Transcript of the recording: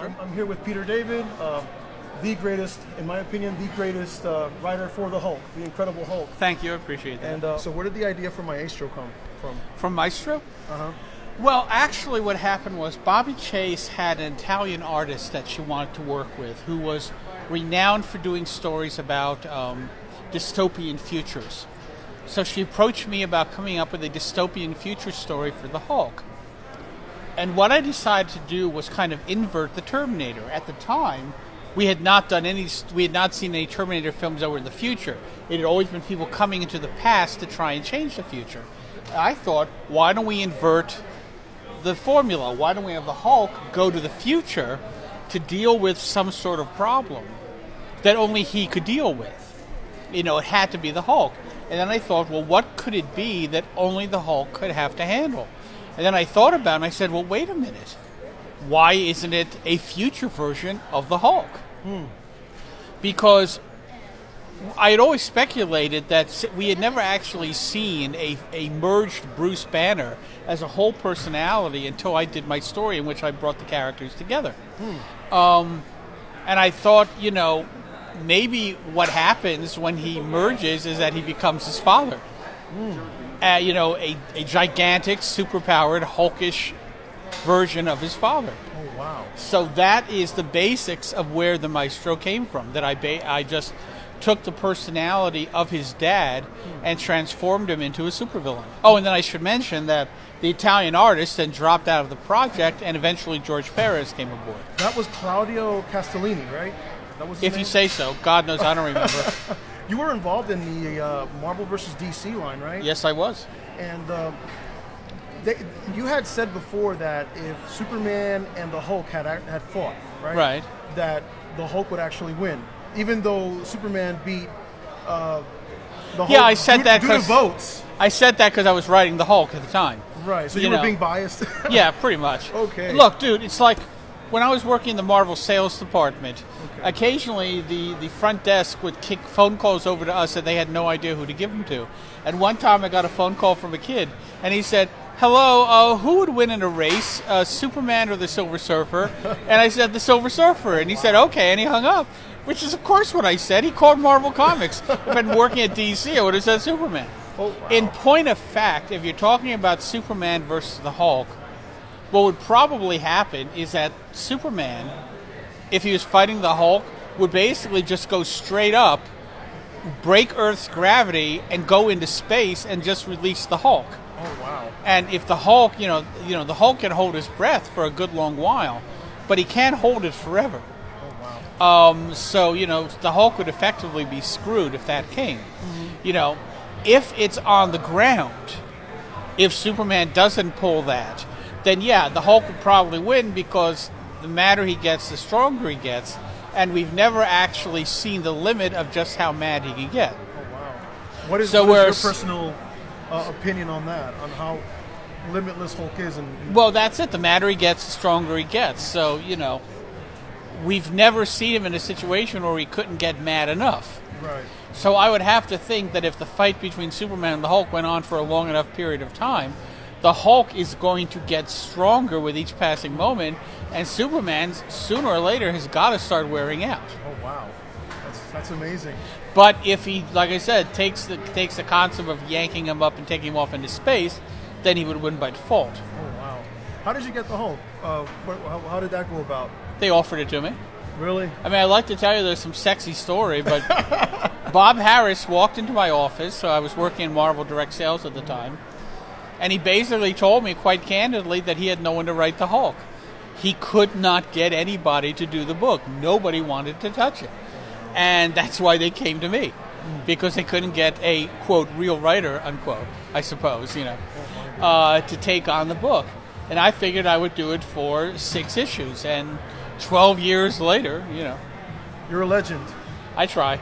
Sure. I'm here with Peter David, the greatest, in my opinion, the greatest writer for the Hulk, the Incredible Hulk. Thank you, I appreciate that. And so where did the idea for Maestro come from? From Maestro? Uh-huh. Well, actually what happened was Bobby Chase had an Italian artist that she wanted to work with who was renowned for doing stories about dystopian futures. So she approached me about coming up with a dystopian future story for the Hulk. And what I decided to do was kind of invert the Terminator. At the time, we had not seen any Terminator films that were in the future. It had always been people coming into the past to try and change the future. I thought, why don't we invert the formula? Why don't we have the Hulk go to the future to deal with some sort of problem that only he could deal with? You know, it had to be the Hulk. And then I thought, well, what could it be that only the Hulk could have to handle? And then I thought about it and I said, well, wait a minute. Why isn't it a future version of the Hulk? Because I had always speculated that we had never actually seen a merged Bruce Banner as a whole personality until I did my story in which I brought the characters together. And I thought, you know, maybe what happens when he merges is that he becomes his father. You know, a gigantic, superpowered, hulkish version of his father. Oh, wow. So that is the basics of where the Maestro came from, that I just took the personality of his dad and transformed him into a supervillain. Oh, and then I should mention that the Italian artist then dropped out of the project and eventually George Perez came aboard. That was Claudio Castellini, right? That was his If name? you say so. God knows, I don't remember. You were involved in the Marvel vs. DC line, right? Yes, I was. And you had said before that if Superman and the Hulk had fought, right? Right. That the Hulk would actually win, even though Superman beat the Hulk. Yeah, I said that due to because votes. I said that because I was writing the Hulk at the time. Right. So you were being biased. Yeah, pretty much. Okay. Look, dude, it's like when I was working in the Marvel sales department, occasionally the front desk would kick phone calls over to us and they had no idea who to give them to. And one time I got a phone call from a kid and he said, hello, who would win in a race, Superman or the Silver Surfer? And I said, the Silver Surfer. And he said, okay, and he hung up, which is, of course, what I said. He called Marvel Comics. If I'd been working at DC, I would have said Superman. Oh, wow. In point of fact, if you're talking about Superman versus the Hulk, what would probably happen is that Superman, if he was fighting the Hulk, would basically just go straight up, break Earth's gravity, and go into space and just release the Hulk. Oh, wow. And if the Hulk, the Hulk can hold his breath for a good long while, but he can't hold it forever. Oh, wow. So, the Hulk would effectively be screwed if that came. If it's on the ground, if Superman doesn't pull that, then yeah, the Hulk would probably win because the madder he gets, the stronger he gets, and we've never actually seen the limit of just how mad he can get. Oh, wow. What is your personal opinion on that, on how limitless Hulk is? Well, that's it. The madder he gets, the stronger he gets. So, we've never seen him in a situation where he couldn't get mad enough. Right. So I would have to think that if the fight between Superman and the Hulk went on for a long enough period of time, the Hulk is going to get stronger with each passing moment, and Superman, sooner or later, has got to start wearing out. Oh, wow. That's amazing. But if he, like I said, takes the concept of yanking him up and taking him off into space, then he would win by default. Oh, wow. How did you get the Hulk? How did that go about? They offered it to me. Really? I mean, I'd like to tell you there's some sexy story, but Bob Harris walked into my office, so I was working in Marvel Direct Sales at the time, and he basically told me quite candidly that he had no one to write the Hulk. He could not get anybody to do the book. Nobody wanted to touch it. And that's why they came to me, because they couldn't get a, quote, real writer, unquote, I suppose, to take on the book. And I figured I would do it for 6 issues, and 12 years later, You're a legend. I try.